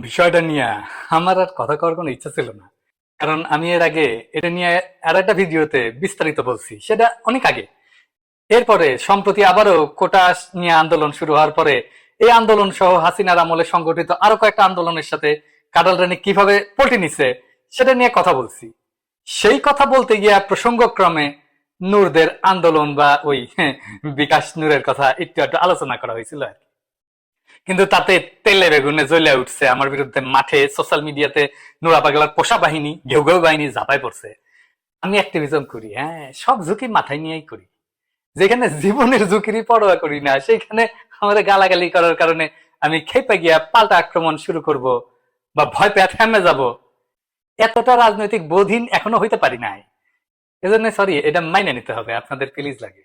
বিষয়টা নিয়ে আমার আর কথা কওয়ার কোনো ইচ্ছা ছিল না, কারণ আমি এর আগে এটা নিয়ে আর একটা ভিডিওতে বিস্তারিত বলছি, সেটা অনেক আগে। এরপরে সম্প্রতি আবারও কোটা নিয়ে আন্দোলন শুরু হওয়ার পরে এই আন্দোলন সহ হাসিনার আমলে সংগঠিত আরো কয়েকটা আন্দোলনের সাথে কাঁঠাল রানী কিভাবে পল্টি নিছে সেটা নিয়ে কথা বলছি। সেই কথা বলতে গিয়ে প্রসঙ্গক্রমে নূরদের আন্দোলন বা ওই বিকাশ নূরের কথা একটু একটু আলোচনা করা হয়েছিল আর কি। কিন্তু তাতে তেলে বেগুনে জ্বলে উঠছে আমার বিরুদ্ধে। মাঠে সোশ্যাল মিডিয়াতে নুরা পাগলার পোষা বাহিনী, ঘেউ ঘেউ বাহিনী ঝাঁপায় পড়ছে। আমি অ্যাক্টিভিজম করি, হ্যাঁ, সব ঝুঁকি মাথায় নিয়েই করি। যেখানে জীবনের ঝুঁকিরই পরোয়া করি না, সেখানে আমাদের গালাগালি করার কারণে আমি খেপে গিয়া পাল্টা আক্রমণ শুরু করব বা ভয় পেয়ে থেমে যাব, এতটা রাজনৈতিক বোধহীন এখনো হইতে পারি নাই। এজন্য সরি, এটা মাইনে নিতে হবে, আপনাদের প্লিজ লাগে।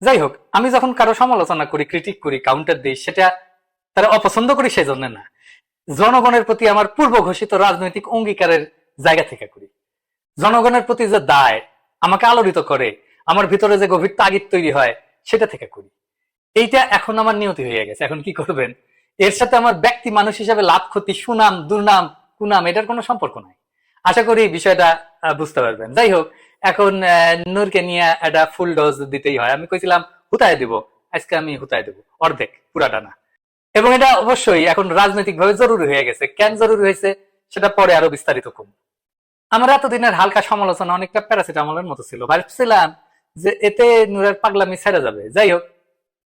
যাই হোক, আমি যখন কারো সমালোচনা করি, ক্রিটিক করি, কাউন্টার দিই, সেটা তারা অপছন্দ করি সেই জন্য না, জনগণের প্রতি আমার পূর্ব ঘোষিত রাজনৈতিক অঙ্গীকারের জায়গা থেকে করি। জনগণের প্রতি যে দায় আমাকে আলোড়িত করে, আমার ভিতরে যে গভীর তাগিদ তৈরি হয়, সেটা থেকে করি। এইটা এখন আমার নিয়তি হয়ে গেছে। এখন কি করবেন? এর সাথে আমার ব্যক্তি মানুষ হিসেবে লাভ ক্ষতি, সুনাম দুর্নাম কুনাম, এটার কোনো সম্পর্ক নাই। আশা করি বিষয়টা বুঝতে পারবেন। যাই হোক, এখন নূরকে নিয়ে একটা ফুল ডোজ দিতেই হয়। আমি কইছিলাম হুতায় দিব, আজকে আমি হুতায় দেবো, অর্ধেক, পুরাটা না। এবং এটা অবশ্যই এখন রাজনৈতিক ভাবে জরুরি হয়ে গেছে। কেন জরুরি হয়েছে সেটা পরে আরো বিস্তারিত কম। আমার এতদিনের হালকা সমালোচনা অনেকটা প্যারাসিটামলের মতো ছিল। ভাবছিলাম যে এতে নূরের পাগলামি ছেড়ে যাবে, যাই হোক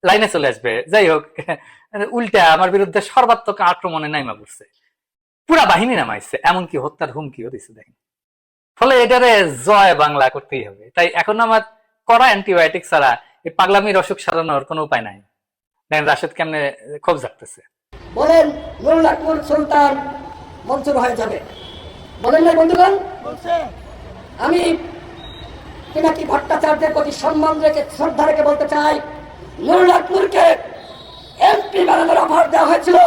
লাইনে চলে আসবে, যাই হোক উল্টা আমার বিরুদ্ধে সর্বাত্মক আক্রমণে নাইমা পড়ছে, পুরা বাহিনী নামাইছে, এমনকি হত্যার হুমকিও দিচ্ছে দেখেন। ফলে এটারে জয় বাংলা করতেই হবে। তাই এখন আমার কড়া অ্যান্টিবায়োটিক ছাড়া এই পাগলামির অসুখ সারানোর কোনো উপায় নাই। দেখেন রাশেদ কেমনে ক্ষোভ জাগতেছে। বলেন নুরুল আকমল সুলতান মঞ্জুর হয়ে যাবে, বলেন না বন্ধুগণ? আমি পিনাকি ভট্টাচার্যের প্রতি সম্মান রেখে, শ্রদ্ধা রেখে বলতে চাই, নুরুল আকমলকে এমপি বানানোর অফার দেওয়া হয়েছিল,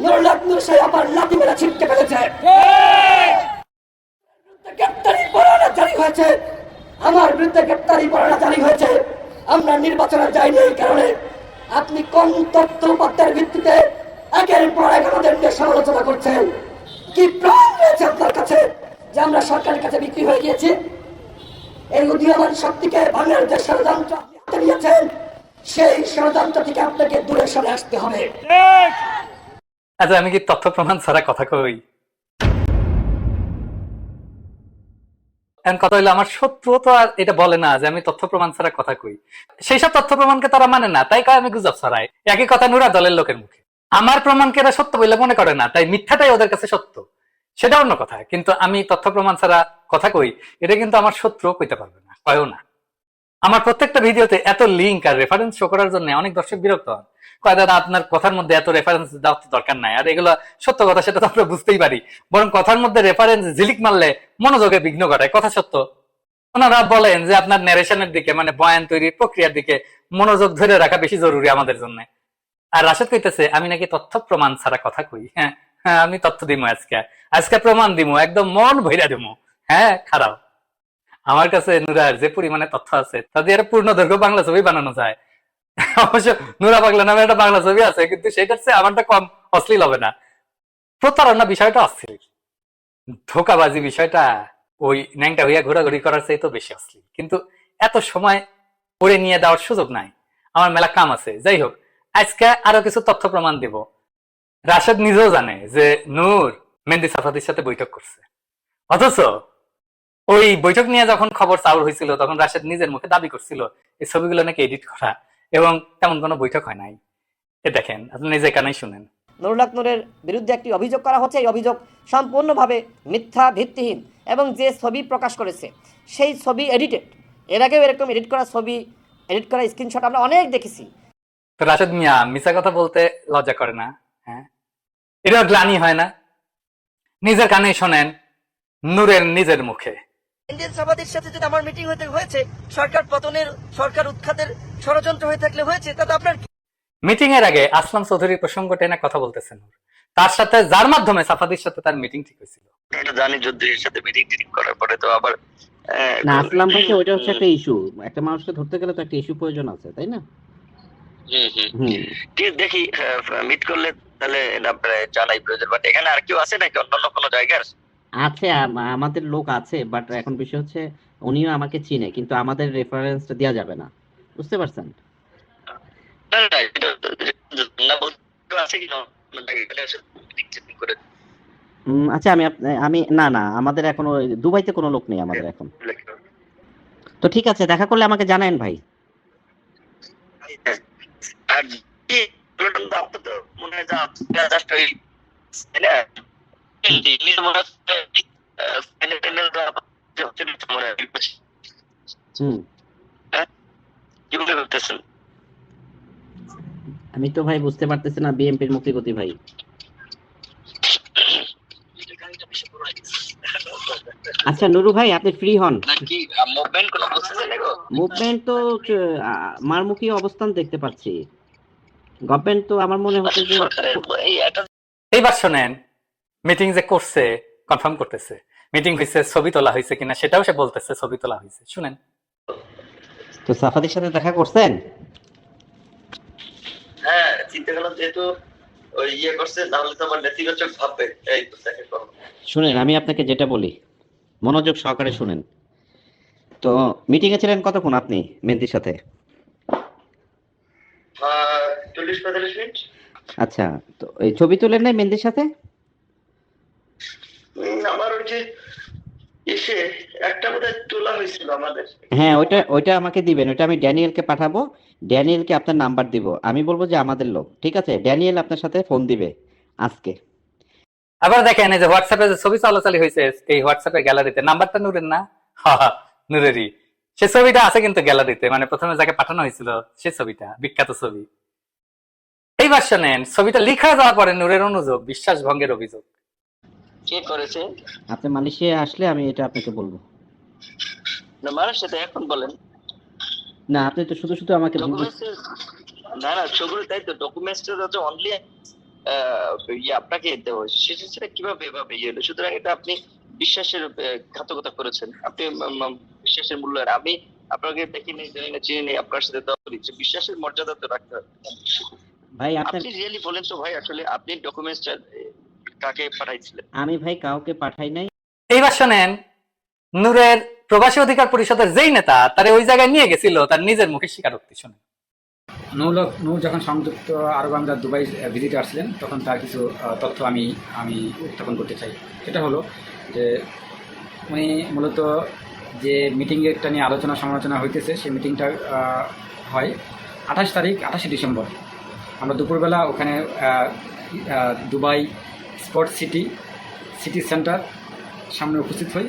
নুরুল আকমল সেই অফার লাথি মেরে ছিটকে ফেলেছে। গ্রেপ্তারি পরোয়ানা জারি হয়েছে, আমার বিরুদ্ধে গ্রেপ্তারি পরোয়ানা জারি হয়েছে। আমরা নির্বাচনে যাইনি এই কারণে। আপনি কোন তথ্য উপাত্তের ভিত্তিতে একের পর এক আমাদের নিয়ে সমালোচনা করছেন? কি প্রাণ রয়েছে আপনার কাছে যে আমরা সরকারের কাছে বিক্রি হয়ে গিয়েছি? এই উদীয়মান শক্তিকে ভাঙার যে ষড়যন্ত্র আপনি হাতে নিয়েছেন, সেই ষড়যন্ত্র থেকে আপনাকে দূরে সরে আসতে হবে। আচ্ছা, আমি কি তথ্য প্রমাণ ছাড়া কথা কই? এখন কথা হইলো, আমার শত্রু তো আর এটা বলে না যে আমি তথ্য প্রমাণ ছাড়া কথা কই। সেই সব তথ্য প্রমাণকে তারা মানে না, তাই কয় আমি গুজব ছড়াই। একই কথা নুরা দলের লোকের মুখে। আমার প্রমাণকে এরা সত্য বলে মনে করে না, তাই মিথ্যাটাই ওদের কাছে সত্য, সেটা অন্য কথা। কিন্তু আমি তথ্য প্রমাণ ছাড়া কথা কই, এটা কিন্তু আমার শত্রু কইতে পারবে না, কয়ও না। আমার প্রত্যেকটা ভিডিওতে এত লিঙ্ক আর রেফারেন্স শো করার জন্য অনেক দর্শক বিরক্ত হন, কয় দাদা আপনার কথার মধ্যে এত রেফারেন্স দেওয়ার দরকার নাই। আর এগুলো সত্য কথা, সেটা তো আমরা বুঝতেই পারি, বরং কথার মধ্যে রেফারেন্স ঝিলিক মারলে মনোযোগে বিঘ্ন ঘটায়, কথা সত্য। ওনারা বলেন যে আপনার ন্যারেশনের দিকে, মানে বয়ান তৈরির প্রক্রিয়ার দিকে মনোযোগ ধরে রাখা বেশি জরুরি আমাদের জন্য। আর রাশেদ কইতেছে আমি নাকি তথ্য প্রমাণ ছাড়া কথা কই। হ্যাঁ হ্যাঁ, আমি তথ্য দিমু, আজকে আজকে প্রমাণ দিমু, একদম মন ভইরা দিমু। হ্যাঁ, খারাপ। আমার কাছে নুরার যে পরিমাণে তথ্য আছে, তাদের একটা পূর্ণ দৈর্ঘ্য বাংলা ছবি বানানো যায়। অবশ্য নুরা পাগলা নামে একটা বাংলা ছবি আছে, কিন্তু সেটার চেয়ে আমারটা কম অশ্লীল হবে না। প্রতারণা বিষয়টা অশ্লীল, ধোকাবাজি বিষয়টা ওই ন্যাংটা হইয়া ঘোরাঘুরি করার চেয়ে তো বেশি অশ্লীল। কিন্তু এত সময় পড়ে নিয়ে দেওয়ার সুযোগ নাই, আমার মেলা কাম আছে। যাই হোক, আজকে আরো কিছু তথ্য প্রমাণ দিব। রাশেদ নিজেও জানে যে নূর মেহেদী সাফাদির সাথে বৈঠক করছে, অথচ ওই বৈঠক নিয়ে যখন খবর চাউর হয়েছিল, তখন রাশেদ নিজের মুখে দাবি করছিল এই ছবিগুলো নাকি এডিট করা, এবং তেমন কোনো বৈঠক হয় নাই। এ দেখেন, আপনি নিজে কানেই শুনেন। নুরুল আকমলের বিরুদ্ধে একটি অভিযোগ করা হচ্ছে। এই অভিযোগ সম্পূর্ণভাবে মিথ্যা, ভিত্তিহীন, এবং যে ছবি প্রকাশ করেছে সেই ছবি এডিটেড। এর আগেও এরকম এডিট করা ছবি, এডিট করা স্ক্রিনশট আমরা অনেক দেখেছি। তো রাশেদ মিয়া মিছা কথা বলতে লজ্জা করে না? হ্যাঁ, এটা গ্লানি হয় না? নিজের কানেই শোনেন, নূরের নিজের মুখে। ইন্ডিয়ান সাফাদির সাথে যদি আমার মিটিং হয়েছে, সরকার পতনের, সরকার উৎখাতের ষড়যন্ত্র হয়ে থাকলে হয়েছে, তাতে আপনার মিটিং এর আগে আসলাম চৌধুরীর প্রসঙ্গ টেনে কথা বলতেছেন তার সাথে, যার মাধ্যমে সাফাদির সাথে তার মিটিং ঠিক হয়েছিল। এটা জানি, যুদ্ধের সাথে মিটিং টিটিং করার পরে তো আবার না, আসলাম ভাইকে ওইটা হচ্ছে একটা ইস্যু। একটা মানুষকে ধরতে গেলে তো একটা ইস্যু প্রয়োজন আছে, তাই না? ঠিক দেখি মিট করলে তাহলে এটা আপনারা জানাই প্রয়োজন। বাট এখানে আর কেউ আছে নাকি অন্য কোনো জায়গার? আছে, আমাদের লোক আছে, বাট এখন বিষয় হচ্ছে উনিও আমাকে চিনে, কিন্তু আমাদের রেফারেন্সটা দেওয়া যাবে না, বুঝতে পারছেন? না না, এটা না বলতে আছে কি না এখানে এসে check করে আচ্ছা, আমি না না, আমাদের এখনো দুবাইতে কোনো লোক নেই আমাদের এখন। তো ঠিক আছে, দেখা করলে আমাকে জানায়েন ভাই। আর কি বলুন তো, আপনার তো মনে হয় জাস্ট ওই না নিজে মনে হচ্ছে ফাইনাল তো হচ্ছে না মনে হয়। কি বলে করতেছেন? আমি তো ভাই বুঝতে পারতেছি না বিএনপির মুক্তিগতি ভাই। আচ্ছা নুরু ভাই, আপনি ফ্রি হন নাকি মুভমেন্ট কোনো বুঝতেছেন না গো? মুভমেন্ট তো মারমুখী অবস্থান দেখতে পাচ্ছি। গভর্নমেন্ট তো আমার মনে হচ্ছে যে এইবার শোনেন, মিটিং যে করছে কনফার্ম করতেছে, মিটিং হয়েছে, ছবি তোলা হয়েছে কিনা সেটাও সে বলতেছে ছবি তোলা হয়েছে। শুনেন, তো সাফাদির সাথে দেখা করছেন? হ্যাঁ, চিন্তা করলাম যেহেতু ওই ইয়ে করছে তাহলে তো আমার নেতিবাচক ভাববে, এই তো দেখে করো। শুনেন, আমি আপনাকে যেটা বলি মনোযোগ সহকারে শুনেন। তো মিটিং এ ছিলেন কতক্ষণ আপনি মেহেদীর সাথে? 40-45 মিনিট। আচ্ছা, তো এই ছবি তুলেন নাই মেহেদীর সাথে? আমার ওই যে এসে একটা বোধহয় তোলা হয়েছিল আমাদের। হ্যাঁ, ওইটা আমাকে দিবেন, ওইটা আমি ড্যানিয়েলকে পাঠাবো। ড্যানিয়েলকে আপনার নাম্বার দিব, আমি বলবো যে আমাদের লোক, ঠিক আছে? ড্যানিয়েল আপনার সাথে ফোন দিবে আজকে। আবার দেখেন এই যে হোয়াটসঅ্যাপে যে ছবি চালাচালি হয়েছে, এই হোয়াটসঅ্যাপে গ্যালারিতে নাম্বারটা নূরের না? নূরেরই। সে ছবিটা আছে কিন্তু গ্যালারিতে, মানে প্রথমে যাকে পাঠানো হয়েছিল সে ছবিটা, বিখ্যাত ছবি। এইবার শোনেন, ছবিটা লিখা যাওয়ার পরে নূরের অনুযোগ, বিশ্বাস ভঙ্গের অভিযোগ। কে করেছে? আপনি মালয়েশিয়া আসলে আমি এটা আপনাকে বলবো। না মানুষ সাথে এখন বলেন না, আপনি তো শুধু শুধু আমাকে না না ছবির তাই তো ডকুমেন্টসটা হচ্ছে অনলি আপনাকে দেওয়া হয়েছে, সেটা কিভাবে এভাবে ইয়ে হলো? সুতরাং এটা আপনি বিশ্বাসের ঘাতকতা করেছেন। আপনি বিশ্বাসের মূল্য, আমি আপনাকে দেখিনি, জানি না, চিনি নেই, আপনার সাথে দেওয়া হচ্ছে, বিশ্বাসের মর্যাদা তো রাখতে হবে ভাই। আপনি রিয়েলি বলেন তো ভাই, আসলে আপনি ডকুমেন্টসটা কাকে পাঠাইছিলেন? আমি ভাই কাউকে পাঠাই নাই। এইবার শোনেন, নূরের প্রবাসী অধিকার পরিষদের যেই নেতা তারে ওই জায়গায় নিয়ে গেছিল তার নিজের মুখে স্বীকারোক্তি। শুনেন, নূর যখন সংযুক্ত আরব আমিরাত দুবাই ভিজিটে আসছিলেন তখন তার কিছু তথ্য আমি উত্থাপন করতে চাই। সেটা হলো যে উনি মূলত যে মিটিংটা নিয়ে আলোচনা সমালোচনা হইতেছে, সেই মিটিংটা হয় 28 ডিসেম্বর। আমরা দুপুরবেলা ওখানে দুবাই স্পোর্টস সিটি সেন্টার সামনে উপস্থিত হই,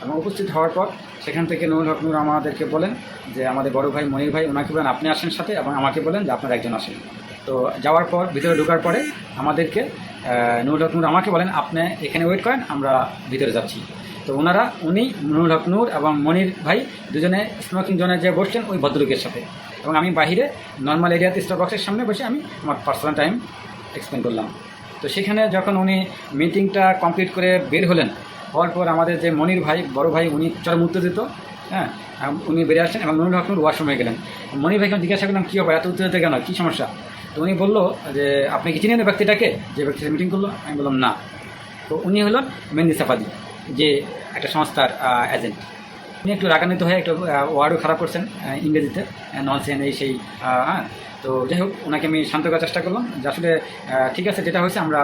এবং উপস্থিত হওয়ার পর সেখান থেকে নুরুল হক নূর আমাদেরকে বলেন যে আমাদের বড় ভাই মনির ভাই, ওনাকে বলেন আপনি আসেন সাথে, এবং আমাকে বলেন যে আপনারা একজন আসেন। তো যাওয়ার পর ভিতরে ঢোকার পরে আমাদেরকে নুরুল হক নূর আমাকে বলেন আপনি এখানে ওয়েট করেন, আমরা ভিতরে যাচ্ছি। তো উনি নুরুল হক নূর এবং মনির ভাই দুজনে স্মোকিং জোনে যে বসছেন ওই ভদ্রলোকের সাথে, এবং আমি বাহিরে নর্মাল এরিয়াতে স্টার বক্সের সামনে বসে আমি আমার পার্সোনাল টাইম এক্সপ্লেন করলাম। তো সেখানে যখন উনি মিটিংটা কমপ্লিট করে বের হলেন, হওয়ার পর আমাদের যে মনির ভাই, বড় ভাই, উনি চরম উত্তেজিত। হ্যাঁ, উনি বেরিয়ে আসলেন এবং নুরুল হক নূর ওয়াশরুমে গেলেন। মনির ভাইকে জিজ্ঞাসা করলাম কী হবে, এত উত্তেজিত কেন, কী সমস্যা? তো উনি বললো যে আপনি কি চিনেন ব্যক্তিটাকে, যে ব্যক্তিটা মিটিং করলো? আমি বললাম না। তো উনি হলেন মেহেদী সাফাদি, যে একটা সংস্থার এজেন্ট। উনি একটু রাগান্বিত হয়ে একটু ওয়ার্ডও খারাপ করছেন ইংরেজিতে, ননসেন্স এই সেই। হ্যাঁ, তো যাই হোক, ওনাকে আমি শান্ত করার চেষ্টা করলাম যে আসলে ঠিক আছে, যেটা হয়েছে আমরা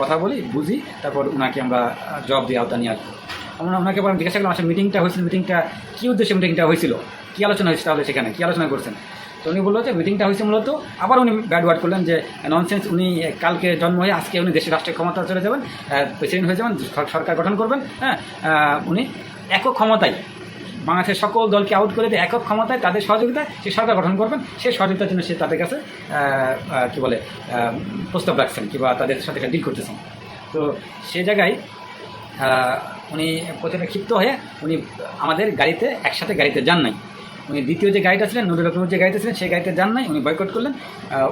কথা বলি, বুঝি, তারপর ওনাকে আমরা জবাব দিয়ে আওতা নিয়ে আসবো। আমরা ওনাকে বললাম, জিজ্ঞাসা করলাম আসলে মিটিংটা হয়েছিল, মিটিংটা কী উদ্দেশ্যে মিটিংটা হয়েছিল, কী আলোচনা হয়েছে, তাহলে সেখানে কী আলোচনা করছেন? তো উনি বললো যে মিটিংটা হয়েছে মূলত, আবার উনি ব্যাড ওয়ার্ড করলেন যে ননসেন্স, উনি কালকে জন্ম হয়ে আজকে উনি দেশের রাষ্ট্রীয় ক্ষমতা চলে যাবেন, প্রেসিডেন্ট হয়ে যাবেন, সরকার গঠন করবেন। হ্যাঁ, উনি একক ক্ষমতায় বাংলাদেশের সকল দলকে আউট করে দিয়ে একক ক্ষমতায় তাদের সহযোগিতায় সে সরকার গঠন করবেন, সেই সহযোগিতার জন্য সে তাদের কাছে কী বলে প্রস্তাব রাখছেন, কিংবা তাদের সাথে ডিল করতেছেন। তো সে জায়গায় উনি প্রথমে ক্ষিপ্ত হয়ে উনি আমাদের গাড়িতে একসাথে গাড়িতে যান নাই। উনি দ্বিতীয় যে গাড়িটা ছিলেন, নুরুল হক নূর যে গাড়িতে ছিলেন, সেই গাড়িতে যান নাই, উনি বয়কট করলেন,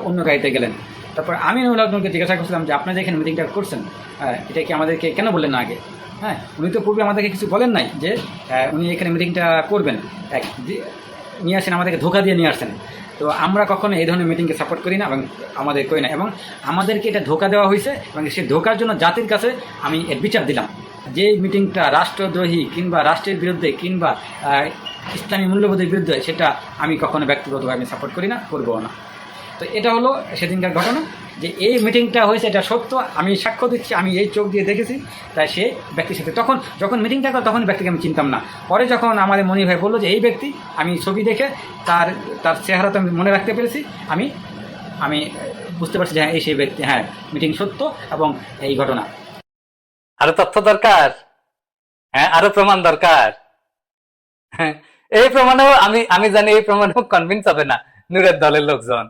অন্য গাড়িতে গেলেন। তারপর আমি নুরুল হক নূরকে জিজ্ঞাসা করছিলাম যে আপনারা এখানে মিটিংটা করছেন, এটা কি আমাদেরকে কেন বললেন না আগে? হ্যাঁ, উনি তো পূর্বে আমাদেরকে কিছু বলেন নাই যে উনি এখানে মিটিংটা করবেন। নিয়ে আসেন, আমাদেরকে ধোঁকা দিয়ে নিয়ে আসছেন। তো আমরা কখনো এই ধরনের মিটিংকে সাপোর্ট করি না এবং আমাদের করি না, এবং আমাদেরকে এটা ধোঁকা দেওয়া হয়েছে এবং সেই ধোঁকার জন্য জাতির কাছে আমি এর বিচার দিলাম। যে মিটিংটা রাষ্ট্রদ্রোহী কিংবা রাষ্ট্রের বিরুদ্ধে কিংবা ইসলামী মূল্যবোধের বিরুদ্ধে, সেটা আমি কখনো ব্যক্তিগতভাবে আমি সাপোর্ট করি না, করবো না। তো এটা হলো সেদিনকার ঘটনা, যে এই মিটিংটা হয়েছে, এটা সত্য, আমি সাক্ষ্য দিচ্ছি, আমি এই চোখ দিয়ে দেখেছি। তাই সে ব্যক্তির সাথে তখন যখন মিটিংটা করে তখন ব্যক্তিকে আমি চিনতাম না। পরে যখন আমাদের মনির ভাই বললো যে এই ব্যক্তি, আমি ছবি দেখে তার চেহারা তো আমি মনে রাখতে পেরেছি, আমি বুঝতে পারছি যে হ্যাঁ এই সেই ব্যক্তি, হ্যাঁ মিটিং সত্য এবং এই ঘটনা। আরো তথ্য দরকার, হ্যাঁ আরো প্রমাণ দরকার। হ্যাঁ, এই প্রমাণেও আমি জানি এই প্রমাণেও কনভিন্স হবে না নূরের দলের লোকজন।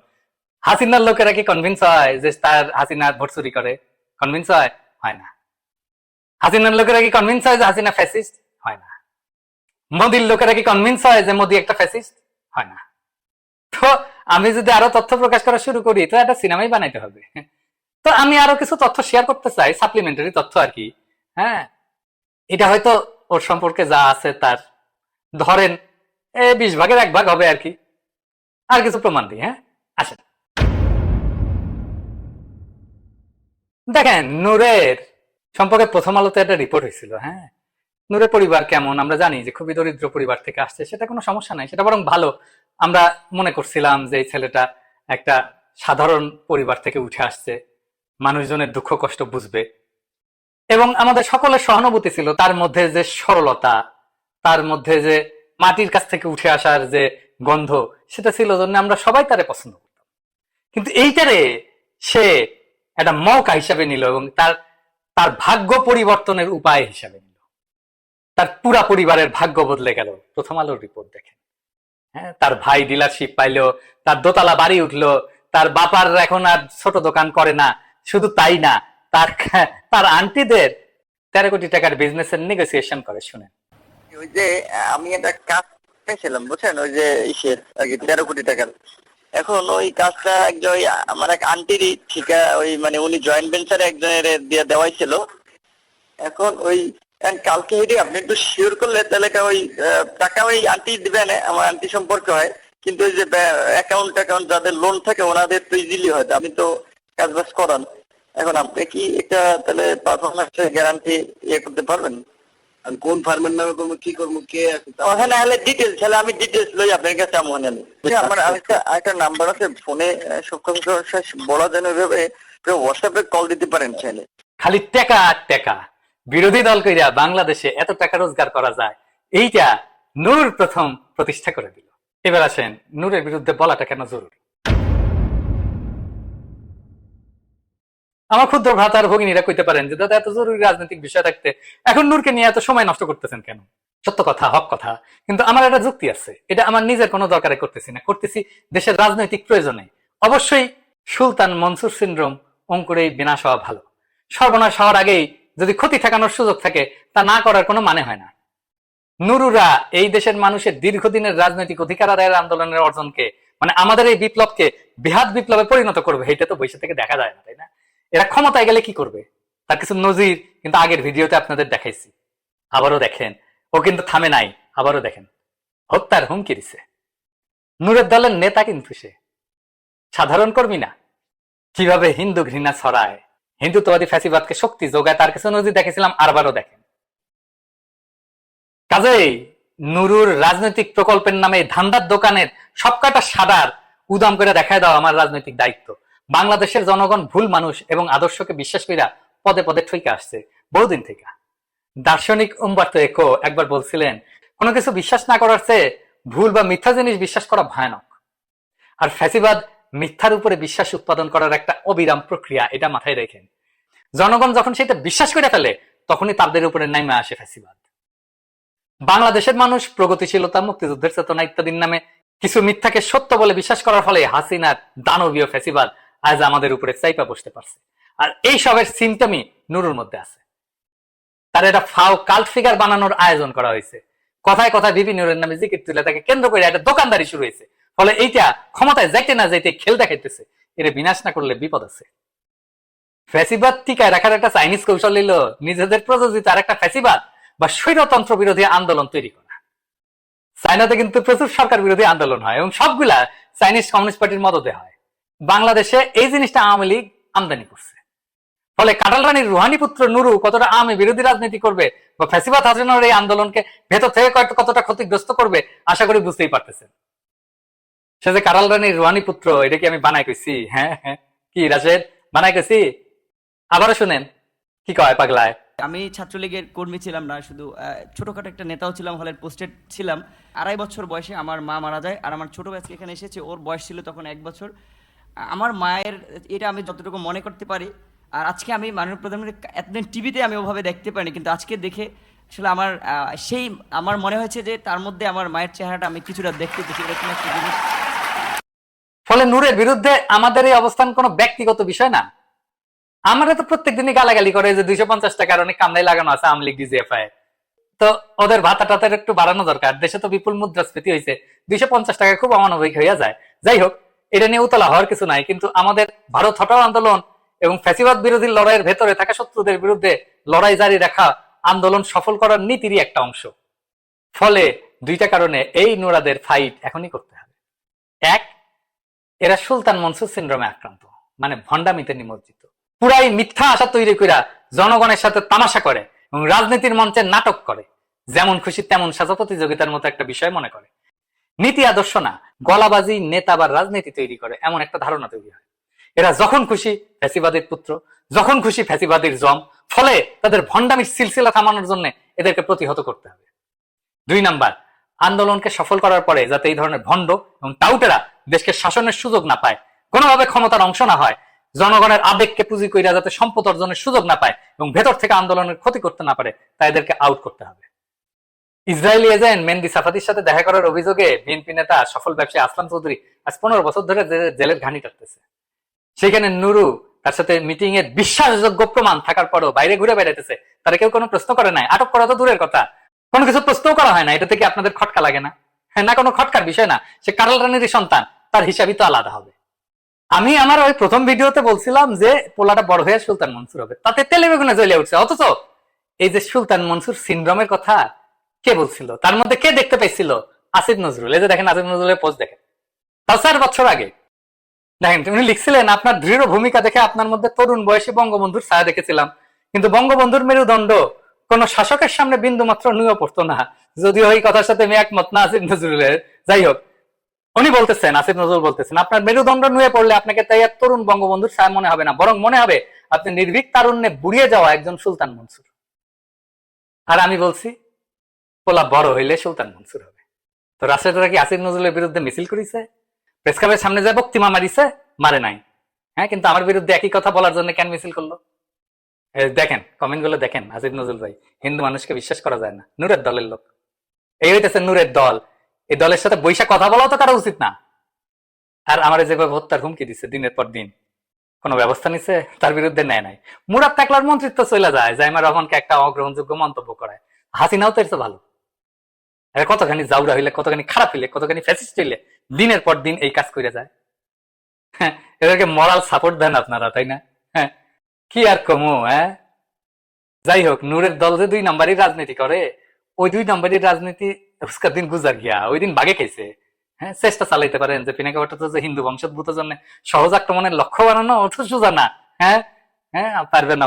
হাসিনার লোকেরা কি কনভিন্স হয় যে হাসিনা ভোট চুরি করে? কনভিন্স হয় না। হাসিনার লোকেরা কি কনভিন্স হয় যে হাসিনা ফ্যাসিস্ট? হয় না। মোদির লোকেরা কি কনভিন্স হয় যে মোদি একটা ফ্যাসিস্ট? হয় না। তো আমি যদি আরো তথ্য প্রকাশ করা শুরু করি তো একটা সিনেমাই বানাইতে হবে। তো আমি আরো কিছু তথ্য শেয়ার করতে চাই, সাপ্লিমেন্টারি তথ্য আর কি। হ্যাঁ, এটা হয়তো ওর সম্পর্কে যা আছে তার ধরেন 20 ভাগের 1 ভাগ হবে আর কি। আর কিছু প্রমাণ দিই। হ্যাঁ, আসেন দেখেন নূরের সম্পর্কে প্রথম আলোতে একটা রিপোর্ট হয়েছিল। হ্যাঁ, নূরের পরিবার কেমন আমরা জানি, যে খুবই দরিদ্র পরিবার থেকে আসছে, সেটা কোনো সমস্যা নাই, সেটা বরং ভালো। আমরা মনে করছিলাম যে এই ছেলেটা একটা সাধারণ পরিবার থেকে উঠে আসছে, মানুষজনের দুঃখ কষ্ট বুঝবে, এবং আমাদের সকলের সহানুভূতি ছিল তার মধ্যে যে সরলতা, তার মধ্যে যে মাটির কাছ থেকে উঠে আসার যে গন্ধ, সেটা ছিল জন্য আমরা সবাই তারে পছন্দ করতাম। কিন্তু এইটারে সে একটা মৌকা হিসাবে নিল এবং তার ভাগ্য পরিবর্তনের উপায় হিসাবে নিল। তার পুরা পরিবারের ভাগ্য বদলে গেল প্রথম আলোর রিপোর্ট দেখেন। হ্যাঁ, তার ভাই ডিলারশিপ পাইলো, তার দোতলা বাড়ি উঠলো, তার বাপার এখন আর ছোট দোকান করে না। শুধু তাই না, তার আন্টিদের 13 কোটি টাকার বিজনেসের নেগোসিয়েশন করে। শুনে ওই যে আমি একটা কাজ পেয়েছিলাম বুঝছেন, ওই যে ইসের আগে 13 কোটি টাকার। এখন ওই কাজটা একজন আমার এক আন্টিরই ঠিকা, ওই মানে উনি জয়েন্ট ভেঞ্চারে একজনের দিয়ে দেওয়াই ছিল। এখন ওই কালকে হেঁটে আপনি একটু শিওর করলে তাহলে ওই টাকা ওই আন্টি দিবেন, আমার আন্টি সম্পর্ক হয়। কিন্তু ওই যে অ্যাকাউন্ট যাদের লোন থাকে ওনাদের তো ইজিলি হয়, আপনি তো কাজ বাজ করান। এখন আপনি কি একটা তাহলে পারফরমেন্সের গ্যারান্টি করতে পারবেন? কোন ফার্মের নামে করবো, কি করবো, কে আছে? ওখানে হলে ডিটেলস, তাহলে আমি ডিটেলস লই আপনার কাছে। আমার আরেকটা নাম্বার আছে ফোনে, সব কথা বলা যায় না, ওইভাবে হোয়াটসঅ্যাপে কল দিতে পারেন চাইলে। খালি টাকা আর টাকা, বিরোধী দল কইরা বাংলাদেশে এত টাকা রোজগার করা যায়, এইটা নূর প্রথম প্রতিষ্ঠা করে দিল। এবার আসেন নূরের বিরুদ্ধে বলাটা কেন জরুরি। আমার ক্ষুদ্র ভ্রাতার ভগিনীরা কইতে পারেন যে দাদা এত জরুরি রাজনৈতিক বিষয় থাকতে এখন নূরকে নিয়ে এত সময় নষ্ট করতেছেন কেন? সত্য কথা, হক কথা, কিন্তু আমার একটা যুক্তি আছে। এটা আমার নিজের কোনো দরকারে করতেছি না, করতেছি দেশের রাজনৈতিক প্রয়োজনে। অবশ্যই সুলতান মনসুর সিনড্রোম অঙ্কুরেই বিনাশ হওয়া ভালো। সর্বনাশ হওয়ার আগেই যদি ক্ষতি ঠেকানোর সুযোগ থাকে তা না করার কোনো মানে হয় না। নুরুরা এই দেশের মানুষের দীর্ঘদিনের রাজনৈতিক অধিকার আদায়ের আন্দোলনের অর্জনকে, মানে আমাদের এই বিপ্লবকে বৃহৎ বিপ্লবে পরিণত করবে, এটা তো বসে থেকে দেখা যায় না, তাই না? এরা ক্ষমতায় গেলে কি করবে তার কিছু নজির কিন্তু আগের ভিডিওতে আপনাদের দেখাইছি। আবারও দেখেন, ও কিন্তু থামে নাই, আবারও দেখেন। হত্যার হুমকি দিছে। নূরের দলের নেতা কিন্তু সে সাধারণ কর্মী না। কিভাবে হিন্দু ঘৃণা ছড়ায়, হিন্দুত্ববাদী ফ্যাসিবাদকে শক্তি যোগায়, তার কিছু নজির দেখেছিলাম, আরবারও দেখেন। কাজেই নুরুর রাজনৈতিক প্রকল্পের নামে ধান্দার দোকানের সবকটা সাদার উদাম করে দেখায় দাও আমার রাজনৈতিক দায়িত্ব। বাংলাদেশের জনগণ ভুল মানুষ এবং আদর্শকে বিশ্বাস কইরা পদে পদে ঠইকে আসছে বহুদিন থেকে। দার্শনিক উম্বার্তো একো একবার বলছিলেন, কোনো কিছু বিশ্বাস না করার চেয়ে ভুল বা মিথ্যা জিনিস বিশ্বাস করা ভয়ানক। আর ফ্যাসিবাদ মিথ্যার উপরে বিশ্বাস উৎপাদন করার একটা অবিরাম প্রক্রিয়া, এটা মাথায় রেখেন। জনগণ যখন সেটা বিশ্বাস করে ফেলে তখনই তাদের উপরে নাইমা আসে ফ্যাসিবাদ। বাংলাদেশের মানুষ প্রগতিশীলতা, মুক্তিযুদ্ধের চেতনা ইত্যাদির নামে কিছু মিথ্যাকে সত্য বলে বিশ্বাস করার ফলে হাসিনার দানবীয় ফ্যাসিবাদ আজ আমাদের উপরে চাইপা বসতে পারছে। আর এই সবের সিমটমই নুরুর মধ্যে আছে। তার এটা ফাও কাল্ট ফিগার বানানোর আয়োজন করা হয়েছে। কথায় কথায় বিপি নুরের নামে জিকির তুলে তাকে কেন্দ্র করে একটা দোকানদারি শুরু হয়েছে। ফলে এইটা ক্ষমতায় যাইতে না যাইতে খেল দেখাইতেছে। এর বিনাশ না করলে বিপদ আছে। ফ্যাসিবাদ টিকায় রাখার একটা চাইনিজ কৌশল নিল নিজেদের প্রযোজিত আর একটা ফ্যাসিবাদ বা স্বৈরতন্ত্র বিরোধী আন্দোলন তৈরি করা। চায়নাতে কিন্তু প্রচুর সরকার বিরোধী আন্দোলন হয় এবং সবগুলা চাইনিজ কমিউনিস্ট পার্টির মদতে হয়। বাংলাদেশে এই জিনিসটা আওয়ামী লীগ আমদানি করছে। ফলে কাঁঠাল রানীর রুহানি পুত্র নুরু কতটা আওয়ামী বিরোধী রাজনীতি করবে বা ফ্যাসিবাদ হাসিনার এই আন্দোলনকে ভেতর থেকে কতটা ক্ষতিগ্রস্ত করবে আশা করি বুঝতেই পারতেছেন। সে যে কাঁঠাল রানীর রুহানি পুত্র, এটা কি আমি বানাই কইছি? হ্যাঁ হ্যাঁ, কি রাশেদ বানাই কইছি? আবারও শুনেন কি কয় পাগলায়। আমি ছাত্রলীগের কর্মী ছিলাম না, শুধু ছোটখাটো একটা নেতাও ছিলাম, হলের পোস্টেড ছিলাম। 2.5 বছর বয়সে আমার মা মারা যায়, আর আমার ছোট ভাইকে এখানে এসেছে, ওর বয়স ছিল তখন 1 বছর। আমার মায়ের এটা আমি যতটুকু মনে করতে পারি। আর আজকে আমি মাননীয় প্রধানমন্ত্রী এতদিন টিভিতে আমি ওভাবে দেখতে পারিনি, কিন্তু আজকে দেখে আসলে আমার মনে হয়েছে যে তার মধ্যে আমার মায়ের চেহারাটা আমি কিছুটা দেখতে পেয়েছি, এরকম একটা জিনিস। ফলে নূরের বিরুদ্ধে আমাদের এই অবস্থান কোনো ব্যক্তিগত বিষয় না। আমরা তো প্রত্যেকদিনই গালাগালি করে যে 250 টাকার অনেক কামলাই লাগানো আছে আওয়ামী লীগ ডিজিএফআই, তো ওদের ভাতা টাতার একটু বাড়ানো দরকার। দেশে তো বিপুল মুদ্রাস্ফীতি হয়েছে, 250 টাকা খুব অমানবিক হইয়া যায়। যাই হোক, এটা নিয়ে উতলা হওয়ার কিছু নাই। কিন্তু আমাদের ভারত হটাও আন্দোলন এবং ফ্যাসিবাদ বিরোধী লড়াইয়ের ভেতরে থাকা শত্রুদের বিরুদ্ধে লড়াই জারি রাখা আন্দোলন সফল করার নীতিরই একটা অংশ। ফলে দুইটা কারণে এই নুরাদের ফাইট এখনই করতে হবে। এক, এরা সুলতান মনসুর সিনড্রোমে আক্রান্ত, মানে ভণ্ডামিতে নিমজ্জিত, পুরাই মিথ্যা আশা তৈরি করে জনগণের সাথে তামাশা করে এবং রাজনীতির মঞ্চে নাটক করে, যেমন খুশি তেমন সাজা প্রতিযোগিতার মতো একটা বিষয় মনে করে। নীতি আদর্শ না, গলাবাজি নেতা বা রাজনীতি তৈরি করে, এমন একটা ধারণা তৈরি হয়। এরা যখন খুশি ফ্যাসিবাদের পুত্র, যখন খুশি ফ্যাসিবাদের জম। ফলে তাদের ভণ্ডামির সিলসিলা থামানোর জন্য এদেরকে প্রতিহত করতে হবে। 2 নাম্বার, আন্দোলনকে সফল করার পরে যাতে এই ধরনের ভণ্ড এবং টাউটেরা দেশকে শাসনের সুযোগ না পায়, কোনোভাবে ক্ষমতার অংশ না হয়, জনগণের আবেগকে পুঁজি কইরা যাতে সম্পদ অর্জনের সুযোগ না পায় এবং ভেতর থেকে আন্দোলনের ক্ষতি করতে না পারে, তাই এদেরকে আউট করতে হবে। ইসরায়েলি এজেন্ট মেহেদী সাফাদির সাথে দেখা করার অভিযোগে বিএনপি নেতা সফল ব্যবসায়ী আসলাম চৌধুরী আজ 15 বছর ধরে জেলের ঘানি কাটতেছে। সেখানে নুরু তার সাথে মিটিং এর বিশ্বাসযোগ্য প্রমাণ থাকার পরও বাইরে ঘুরে বেড়াইতেছে, তারা কেউ কোনো প্রশ্ন করে নাই। আটক করা তো দূরের কথা, কোনো কিছু প্রশ্ন করা হয় না। এটা থেকে আপনাদের খটকা লাগে না? হ্যাঁ, না, কোনো খটকার বিষয় না। সে কাঁঠাল রানীরই সন্তান, তার হিসাবই তো আলাদা হবে। আমি আমার ওই প্রথম ভিডিওতে বলছিলাম যে পোলাটা বড় হয়ে সুলতান মনসুর হবে, তাতে তেলে বেগুনে জ্বলে উঠছে। অথচ এই যে সুলতান মনসুর সিনড্রোমের কথা কে বলছিল, তার মধ্যে কে দেখতে পাইছিল? আসিফ নজরুল। এই যে দেখেন আসিফ নজরুলের পোস্ট দেখেন, তাও 4 বছর আগে। দেখেন, তিনি লিখছিলেন, আপনার দৃঢ় ভূমিকা দেখে আপনার মধ্যে তরুণ বয়সী বঙ্গবন্ধুর ছায়া দেখেছিলাম, কিন্তু বঙ্গবন্ধুর মেরুদণ্ড কোন শাসকের সামনে বিন্দু মাত্র নুয়ে পড়তো না। যদিও এই কথার সাথে আমি একমত না আসিফ নজরুলের। যাই হোক, উনি বলতেছেন, আসিফ নজরুল বলতেছেন, আপনার মেরুদণ্ড নুয়ে পড়লে আপনাকে তাই আর তরুণ বঙ্গবন্ধুর ছায়া মনে হবে না, বরং মনে হবে আপনি নির্ভীক তারুণ্যে বুড়িয়ে যাওয়া একজন সুলতান মনসুর। আর আমি বলছি পোলা বড় হইলে সুলতান মনসুর হবে। তো রাষ্ট্রটা কি আসিফ নজরুলের বিরুদ্ধে মিছিল করেছে, প্রেস ক্লাবের সামনে যায় বক্তিমা মারিছে? মারে নাই। হ্যাঁ, কিন্তু আমার বিরুদ্ধে একই কথা বলার জন্য কেন মিছিল করলো? দেখেন কমেন্ট গুলো দেখেন। আসিফ নজরুল ভাই, হিন্দু মানুষকে বিশ্বাস করা যায় না, নূরের দলের লোক। এই হইতেছে নূরের দল। এই দলের সাথে বৈশা কথা বলাও তো কারো উচিত না। আর আমার যেভাবে হত্যার হুমকি দিচ্ছে দিনের পর দিন, কোনো ব্যবস্থা নিচ্ছে? তার বিরুদ্ধে নেয় নাই। মুরাদ তাকলার মন্ত্রিত্ব চলে যায়, জাইমা রহমানকে একটা অগ্রহণযোগ্য মন্তব্য করায়। হাসিনাও তো এর ভালো। কতখানি জাউরা হইলে, কতখানি খারাপ হইলে, কতখানি ফ্যাসিস্ট হইলে দিনের পর দিন এই কাজ করে যায়। হ্যাঁ, এদেরকে মরাল সাপোর্ট দেন আপনারা, তাই না? হ্যাঁ, কি আর কমু। হ্যাঁ, যাই হোক, নূরের দল যে 2 নাম্বারই রাজনীতি করে, ওই 2 নাম্বারই রাজনীতি উস্কার দিন গুজার গিয়া, ওই দিন বাগে খাইছে। হ্যাঁ, চেষ্টা চালাইতে পারেন যে পিনাকা ভট্টাচার্য যে হিন্দু বংশোদ্ভূত জন্য সহজ আক্রমণের লক্ষ্য বানানো, অত সোজা না। হ্যাঁ হ্যাঁ, পারবেন না,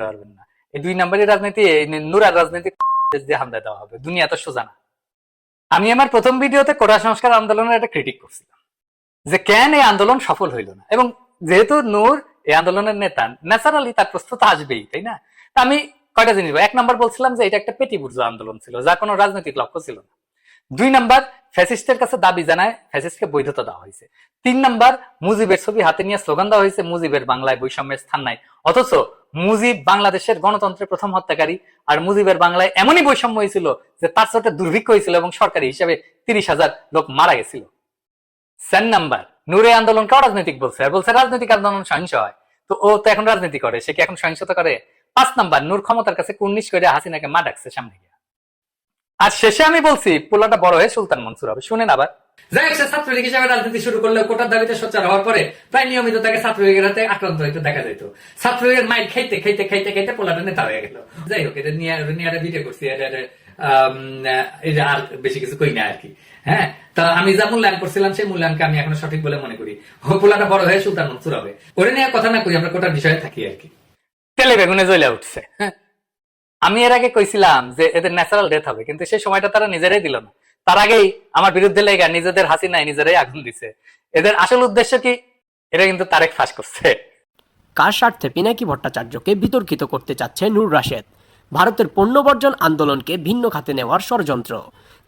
পারবেন না। এই 2 নাম্বারই রাজনীতি, নূরার রাজনীতি দিয়ে হামলা দেওয়া হবে, দুনিয়া তো সোজা না। আমি আমার প্রথম ভিডিওতে কোটা সংস্কার আন্দোলনের একটা ক্রিটিক করছিলাম যে কেন এই আন্দোলন সফল হইল না, এবং যেহেতু নূর এই আন্দোলনের নেতা, ন্যাচারালি তার প্রশ্ন আসবেই, তাই না? আমি কয়টা জিনিস, 1 নাম্বার বলছিলাম যে এটা একটা পেটি বুর্জোয়া আন্দোলন ছিল, যা কোনো রাজনৈতিক লক্ষ্য ছিল না। 2 নাম্বার, ফ্যাসিস্টের কাছে দাবি জানায় ফ্যাসিস্টকে বৈধতা দেওয়া হয়েছে। 3 নাম্বার, মুজিবের ছবি হাতে নিয়ে স্লোগান দেওয়া হয়েছে মুজিবের বাংলায় বৈষম্যের স্থান নাই। অথচ মুজিব বাংলাদেশের গণতন্ত্রের প্রথম হত্যাকারী, আর মুজিবের বাংলায় এমনই বৈষম্য হয়েছিল যে তার সাথে দুর্ভিক্ষ হয়েছিল এবং সরকারি হিসাবে 30,000 লোক মারা গেছিল। 4 নাম্বার, নূরে আন্দোলনকে অরাজনৈতিক বলছে, আর বলছে রাজনৈতিক আন্দোলন সহিংস হয়। তো ও তো এখন রাজনীতি করে, সে কি এখন সহিংসতা করে? 5 নাম্বার, নূর ক্ষমতার কাছে কুর্নিশ করে হাসিনাকে মা ডাকছে সামনে গিয়ে। আর শেষে আমি বলছি পোলাটা বড় হয়ে সুলতান মনসুর হবে। শুনেন আবার, যাই হোক, সে ছাত্রলীগ হিসাবে রাজনীতি শুরু করলে কোটার দাবিতে সোচ্চার হওয়ার পরে প্রায় নিয়মিত তাকে ছাত্রলীগের হাতে আক্রান্ত হইতে দেখা যেত। ছাত্রলীগের মাইল খাইতে খাইতে খাইতে খাইতে পোলাটা নেতা হয়ে গেল। যাই হোক, এটা নিয়ে ভিডিও করছি, এই যে আর বেশি কিছু কই না আর কি। হ্যাঁ, তা আমি যা মূল্যায়ন করছিলাম সেই মূল্যায়নকে আমি এখনো সঠিক বলে মনে করি। পোলাটা বড় হয়ে সুলতান মনসুর হবে, ওটা নিয়ে কথা না কই, আমরা কোটার বিষয়ে থাকি আর কি। তেলে বেগুনে জ্বলে উঠছে। হ্যাঁ, আমি এর আগে কইছিলাম যে এদের ন্যাচারাল ডেথ হবে, কিন্তু সেই সময়টা তারা নিজেরাই দিল না। তার আগেই আমার বিরুদ্ধে লেগা নিজেদের হাসিনায় নিজেরাই আগুন দিছে। এদের আসল উদ্দেশ্য কি, এটা কিন্তু তারেক ফাঁস করছে। কার স্বার্থে পিনাকি ভট্টাচার্যকে বিতর্কিত করতে চাচ্ছে নূর রাশেদ? ভারতের পণ্য বর্জন আন্দোলনকে ভিন্ন খাতে নেওয়ার ষড়যন্ত্র।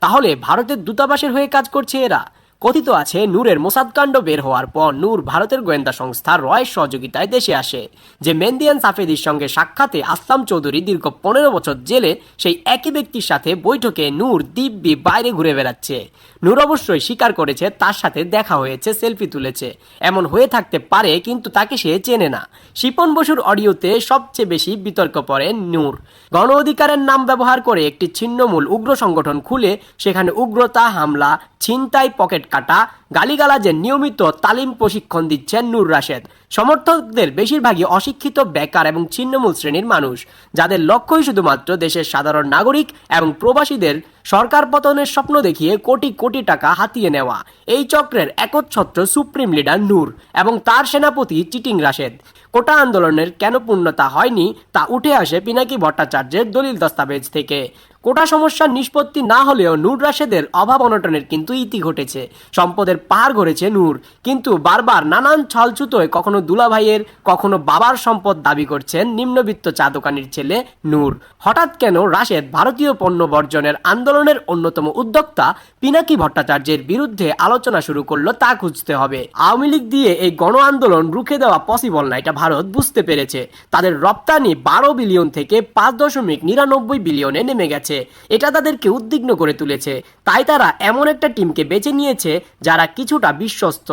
তাহলে ভারতের দূতাবাসের হয়ে কাজ করছে এরা? কথিত আছে নূরের মোসাদ কাণ্ড বের হওয়ার পর নূর ভারতের গোয়েন্দা সংস্থা রয়ের সহযোগিতায় দেশে আসে। যে মেহেন্দিয়ান সাফেদির সঙ্গে সাক্ষাতে আসলাম চৌধুরী দীর্ঘ 15 বছর জেলে, সেই একই ব্যক্তির সাথে বৈঠকে নূর দিব্যি বাইরে ঘুরে বেড়াচ্ছে। নূর অবশ্যই স্বীকার করেছে তার সাথে দেখা হয়েছে, সেলফি তুলেছে। এমন হয়ে থাকতে পারে, কিন্তু তাকে সে চেনে না। শিপন বসুর অডিওতে সবচেয়ে বেশি বিতর্ক পড়ে নূর। গণ অধিকারের নাম ব্যবহার করে একটি ছিন্নমূল উগ্র সংগঠন খুলে সেখানে উগ্রতা, হামলা, ছিনতাই, পকেট কাটা, গালিগালাজের নিয়মিত তালিম প্রশিক্ষণ দিচ্ছেন নূর রাশেদ। সমর্থকদের বেশিরভাগই অশিক্ষিত, বেকার এবং ছিন্নমূল শ্রেণীর মানুষ, যাদের লক্ষ্যই শুধুমাত্র দেশের সাধারণ নাগরিক এবং প্রবাসীদের সরকার পতনের স্বপ্ন দেখিয়ে কোটি কোটি টাকা হাতিয়ে নেওয়া। এই চক্রের একচ্ছত্র সুপ্রিম লিডার নূর এবং তার সেনাপতি চিটিং রাশেদ। কোটা আন্দোলনের কেন পূর্ণতা হয়নি তা উঠে আসে পিনাকি ভট্টাচার্যের দলিল দস্তাবেজ থেকে। কোটা সমস্যার নিষ্পত্তি না হলেও নূর রাশেদের অভাব অনটনের কিন্তু ইতি ঘটেছে। সম্পদের পাহাড় গড়েছে নূর, কিন্তু বারবার নানান ছলছুতোয় কখনো দুলাভাইয়ের, কখনো বাবার সম্পদ দাবি করছেন নিম্নবিত্ত চা দোকানির ছেলে নূর। হঠাৎ কেন রাশেদ ভারতীয় পণ্য বর্জনের আন্দোলনের অন্যতম উদ্যোক্তা পিনাকি ভট্টাচার্যের বিরুদ্ধে আলোচনা শুরু করলো তা খুঁজতে হবে। আওয়ামী লীগ দিয়ে এই গণ আন্দোলন রুখে দেওয়া পসিবল না, এটা ভারত বুঝতে পেরেছে। তাদের রপ্তানি 12 বিলিয়ন থেকে 5.99 বিলিয়নে নেমে গেছে। এটা তাদেরকে উদ্বিগ্ন করে তুলেছে। তাই তারা এমন একটা টিমকে বেছে নিয়েছে যারা কিছুটা বিশ্বস্ত।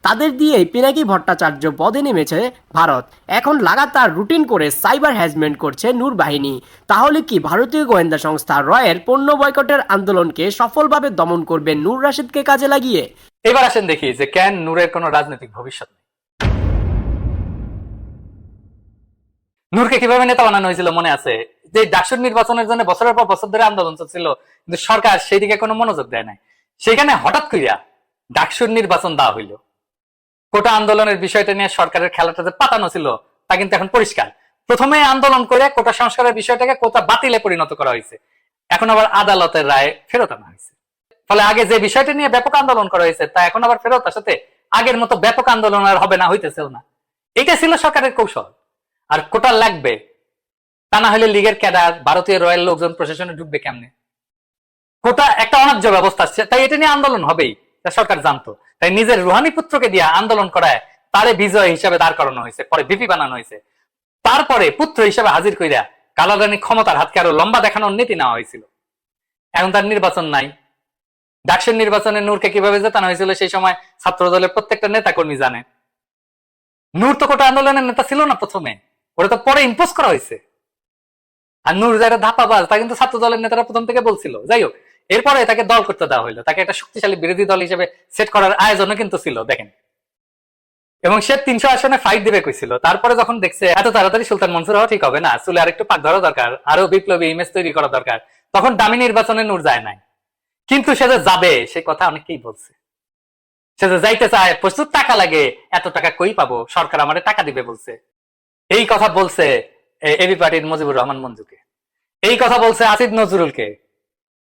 তাদের দিয়েই পিনাকি ভট্টাচার্য পদে নেমেছে ভারত। এখন লাগাতার রুটিন করে সাইবার হ্যারাসমেন্ট করছে নূর বাহিনী। তাহলে কি ভারতীয় গোয়েন্দা সংস্থা রয়ের পণ্য বয়কটের আন্দোলনকে সফলভাবে দমন করবে নূর রাশেদকে কাজে লাগিয়ে? এবার আসেন দেখি যে কেন নূরের কোনো রাজনৈতিক ভবিষ্যৎ নেই। নূরকে কিভাবে নেতা বানানো হয়েছিল মনে আছে? যে ডাকসুর নির্বাচনের জন্য বছরের পর বছর ধরে আন্দোলন চলছিল, কিন্তু সরকার সেই দিকে কোনো মনোযোগ দেয় নাই। সেখানে হঠাৎ করিয়া ডাকসুর নির্বাচন দেওয়া হইল। কোটা আন্দোলনের বিষয়টা নিয়ে সরকারের খেলাটা যে পাতানো ছিল তা কিন্তু এখন পরিষ্কার। প্রথমে আন্দোলন করে কোটা সংস্কারের বিষয়টাকে কোটা বাতিলে পরিণত করা হয়েছে, এখন আবার আদালতের রায় ফেরত আনা হয়েছে। ফলে আগে যে বিষয়টা নিয়ে ব্যাপক আন্দোলন করা হয়েছে তা এখন আবার ফেরত আসাতে আগের মতো ব্যাপক আন্দোলন আর হবে না, হইতেছেও না। এটা ছিল সরকারের কৌশল। আর কোটা লাগবে, তা না হলে লীগের ক্যাডার, ভারতীয় রয়্যাল লোকজন প্রশাসনে ঢুকবে কেমনে? কোটা একটা অন্যায্য ব্যবস্থা আসছে, তাই এটা নিয়ে আন্দোলন হবেই, তা সরকার জানতো। তাই নিজের রুহানি পুত্রকে দিয়ে আন্দোলন করায় তারে বিজয় হিসাবে দাঁড় করানো হয়েছে, পরে ভিপি বানানো হয়েছে। তারপরে পুত্র হিসাবে হাজির কইরা কালাদানি ক্ষমতার হাতকে আরো লম্বা দেখানোর নীতি নেওয়া হয়েছিল। এখন তার নির্বাচন নাই। ডাকসুর নির্বাচনে নূরকে কিভাবে জেতানো হয়েছিল সেই সময় ছাত্র দলের প্রত্যেকটা নেতা কর্মী জানে। নূর তো কোটা আন্দোলনের নেতা ছিল না প্রথমে, ওরা তো পরে ইম্পোজ করা হয়েছে। আর নূর যারা ধাপাবাজ তা কিন্তু ছাত্র দলের নেতারা প্রথম থেকে বলছিল। যাই হোক, এরপরে তাকে দল করতে দেওয়া হইলো, তাকে একটা শক্তিশালী বিরোধী দল হিসেবে সেট করার আয়োজনও কিন্তু ছিল দেখেন। এবং সে 300 আসনে ফাইট দিবে কইছিল। তারপরে যখন দেখছে এত তাড়াতাড়ি সুলতান মনসুর হওয়া ঠিক হবে না, চুলে আরেকটু পাক ধরা দরকার, আরো বিপ্লবী ইমেজ তৈরি করা দরকার, তখন দামি নির্বাচনে নূর যায় নাই। কিন্তু সে যে যাবে সে কথা অনেকেই বলছে। সে যে যাইতে চায়, প্রচুর টাকা লাগে, এত টাকা কই পাবো, সরকার আমারে টাকা দিবে বলছে। এই কথা বলছে এবি পার্টির মুজিবুর রহমান মঞ্জুকে, এই কথা বলছে আসিফ নজরুলকে।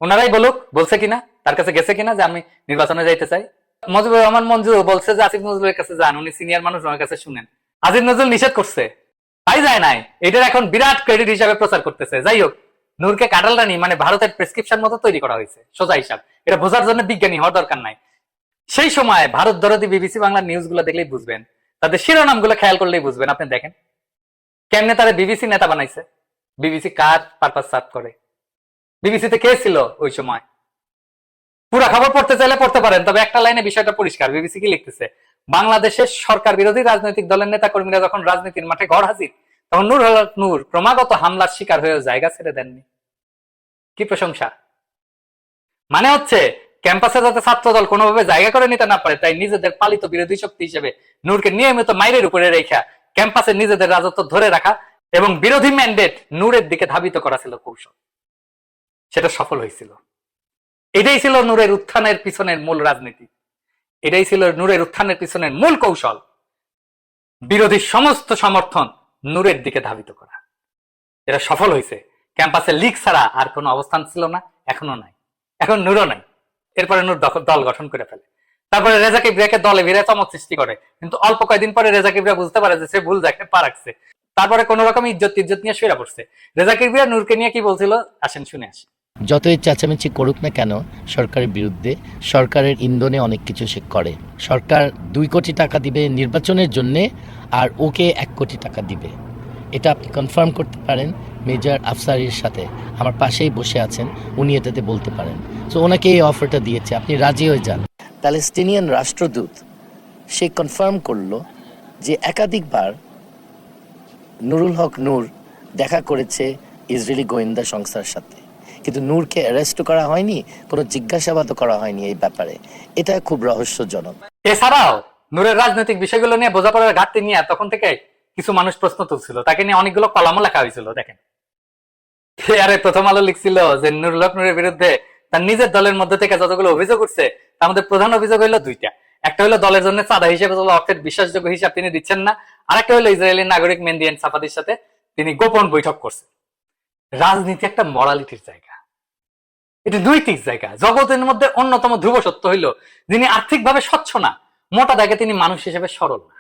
ওনারাই বলুক বলছে কিনা, তার কাছে গেছে কিনা যে আমি নির্বাচনে যাইতে চাই। মুজিবুর রহমান মঞ্জু বলছে যে আসিফ নজরুলের কাছে যান, উনি সিনিয়র মানুষ, ওনার কাছে শুনেন। আসিফ নজরুল নিষেধ করছে, তাই যায় নাই। এটার এখন বিরাট ক্রেডিট হিসাবে প্রচার করতেছে। যাই হোক, নূরকে কাটালরানি মানে ভারতের প্রেসক্রিপশন মতো তৈরি করা হয়েছে, সোজা হিসাব। এটা বোঝার জন্য বিজ্ঞানী হওয়ার দরকার নাই। সেই সময় ভারত দরদি বিবিসি বাংলার নিউজ গুলো দেখলেই বুঝবেন, তাদের শিরোনাম গুলো খেয়াল করলেই বুঝবেন। আপনি দেখেন কেমনে তারা বিবিসি নেতা বানাইছে। বিবিসি কার পারপাস সার্ভ করে, বিবিসিতে কে ছিল ওই সময়? পুরা খবর পড়তে চাইলে পড়তে পারেন, তবে একটা লাইনে বিষয়টা পরিষ্কার। বিবিসি কি লিখতেছে? বাংলাদেশের সরকার বিরোধী রাজনৈতিক দলের নেতা কর্মীরা যখন রাজনীতির মাঠে ঘর হাজির, তখন নূর ক্রমাগত হামলার শিকার হয়ে জায়গা ছেড়ে দেননি। কি প্রশংসা! মানে হচ্ছে ক্যাম্পাসে যাতে ছাত্র দল কোনোভাবে জায়গা করে নিতে না পারে, তাই নিজেদের পালিত বিরোধী শক্তি হিসেবে নূরকে নিয়মিত মাইরের উপরে রেখা ক্যাম্পাসে নিজেদের রাজত্ব ধরে রাখা এবং বিরোধী ম্যান্ডেট নূরের দিকে ধাবিত করা ছিল কৌশল। সেটা সফল হয়েছিল। এটাই ছিল নূরের উত্থানের পিছনের মূল রাজনীতি, এটাই ছিল নূরের উত্থানের পিছনের মূল কৌশল, বিরোধী সমস্ত সমর্থন নূরের দিকে ধাবিত করা। এটা সফল হয়েছে। ক্যাম্পাসে লিগ ছাড়া আর কোনো অবস্থান ছিল না, এখনো নাই, এখন নূরও নাই। এরপরে নূর দল গঠন করে ফেলে, তারপরে রেজা কিবরিয়াকে দলে ভিড়ে চমক সৃষ্টি করে, কিন্তু অল্প কয়েকদিন পরে রেজা কিবরিয়া বুঝতে পারে যে সে ভুল জায়গায় পা রাখছে। তারপরে কোন রকম ইজ্জত নিয়ে শুয়ে পড়ছে। রেজা কিবরিয়া নূরকে নিয়ে কি বলছিল আসেন শুনে আসি। যতই চেঁচামেচি করুক না কেন সরকারের বিরুদ্ধে, সরকারের ইন্ধনে অনেক কিছু সে করে। সরকার 2 কোটি টাকা দিবে নির্বাচনের জন্যে, আর ওকে 1 কোটি টাকা দিবে। এটা আপনি কনফার্ম করতে পারেন মেজর আফসারির সাথে, আমার পাশেই বসে আছেন, উনি এটাতে বলতে পারেন। সো ওনাকে এই অফারটা দিয়েছে, আপনি রাজি হয়ে যান। প্যালেস্টিনিয়ান রাষ্ট্রদূত সে কনফার্ম করলো যে একাধিকবার নুরুল হক নূর দেখা করেছে ইসরায়েলি গোয়েন্দা সংস্থার সাথে, কিন্তু নূরকে অ্যারেস্ট করা হয়নি, কোনো জিজ্ঞাসাবাদও করা হয়নি এই ব্যাপারে। এটা খুব রহস্যজনক। এছাড়াও নূরের রাজনৈতিক বিষয়গুলো নিয়ে বোঝাপড়ার ঘাটতি নিয়ে তখন থেকে কিছু মানুষ প্রশ্ন তুলছিল, তাকে নিয়ে অনেকগুলো কলামও লেখা হয়েছিল। দেখেন, আরে প্রথম আলো লিখছিল যে নুরুল হক নূরের বিরুদ্ধে তার নিজের দলের মধ্যে থেকে যতগুলো অভিযোগ উঠছে তার মধ্যে প্রধান অভিযোগ হলো 2টা। একটা হলো দলের জন্য চাঁদা হিসেবে অর্থের বিশ্বাসযোগ্য হিসাব তিনি দিচ্ছেন না, আর একটা হলো ইসরায়েলি নাগরিক মেহেদী সাফাদির সাথে তিনি গোপন বৈঠক করছেন। রাজনীতি একটা মরালিটির জায়গা, এটা নৈতিক জায়গা। জগতের মধ্যে অন্যতম ধ্রুব সত্য হইল যিনি আর্থিকভাবে স্বচ্ছ না, মোটা দাগে তিনি মানুষ হিসেবে সরল না।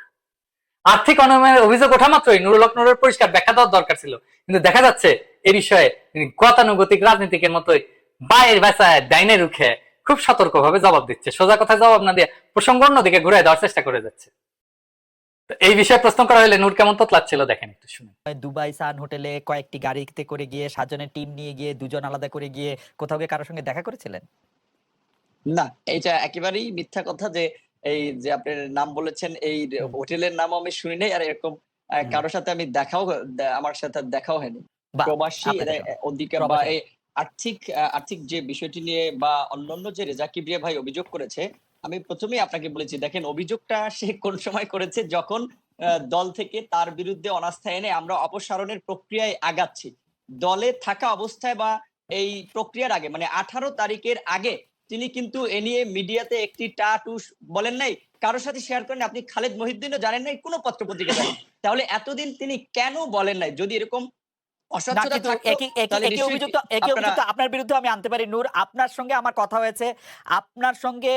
আর্থিক অনিয়মের অভিযোগ ওঠা মাত্রই নুরুল হক নূরের পরিষ্কার ব্যাখ্যা দেওয়ার দরকার ছিল, কিন্তু দেখা যাচ্ছে এই বিষয়ে তিনি গতানুগতিক রাজনীতিকের মতোই বাইরের বাসায় ডাইনে রুখে খুব সতর্কভাবে জবাব দিচ্ছে, সোজা কথা জবাব না দিয়ে প্রসঙ্গ অন্যদিকে ঘুরে দেওয়ার চেষ্টা করে যাচ্ছে। এই বিষয়ে প্রশ্ন করা হলে নূর কেমন তোতলাচ্ছিল দেখেন একটু শুনে। দুবাই সান হোটেলে কয়েকটি গাড়িতে করে গিয়ে সাজনের টিম নিয়ে গিয়ে 2জন আলাদা করে গিয়ে কোথাও গিয়ে কারোর সঙ্গে দেখা করেছিলেন? না, এটা একেবারেই মিথ্যা কথা। যে এই যে আপনার নাম বলেছেন, এই হোটেলের নাম আমি শুনি নাই, আর এরকম কারোর সাথে আমি আমার সাথে দেখাও হয়নি। প্রবাসী অধিকার বা এই আর্থিক যে বিষয়টি নিয়ে বা অন্যান্য যে রেজা কিবরিয়া ভাই অভিযোগ করেছে, আমি প্রথমেই আপনাকে বলেছি, দেখেন অভিযোগটা সে কোন সময় করেছে, যখন দল থেকে তার বিরুদ্ধে অনাস্থা এনে আমরা অপসারণের প্রক্রিয়ায় আগাচ্ছি। দলে থাকা অবস্থায় বা এই প্রক্রিয়ার আগে, মানে 18 তারিখের আগে তিনি কিন্তু এ নিয়ে মিডিয়াতে একটি টাটুস বলেন নাই, কারোর সাথে শেয়ার করেন। আপনি খালেদ মহিউদ্দিনও জানেন নাই, কোনো পত্রপত্রিকা জানেন। তাহলে এতদিন তিনি কেন বলেন নাই? যদি এরকম আপনার বিরুদ্ধে আমি আনতে পারি নূর, আপনার সঙ্গে আমার কথা হয়েছে, আপনার সঙ্গে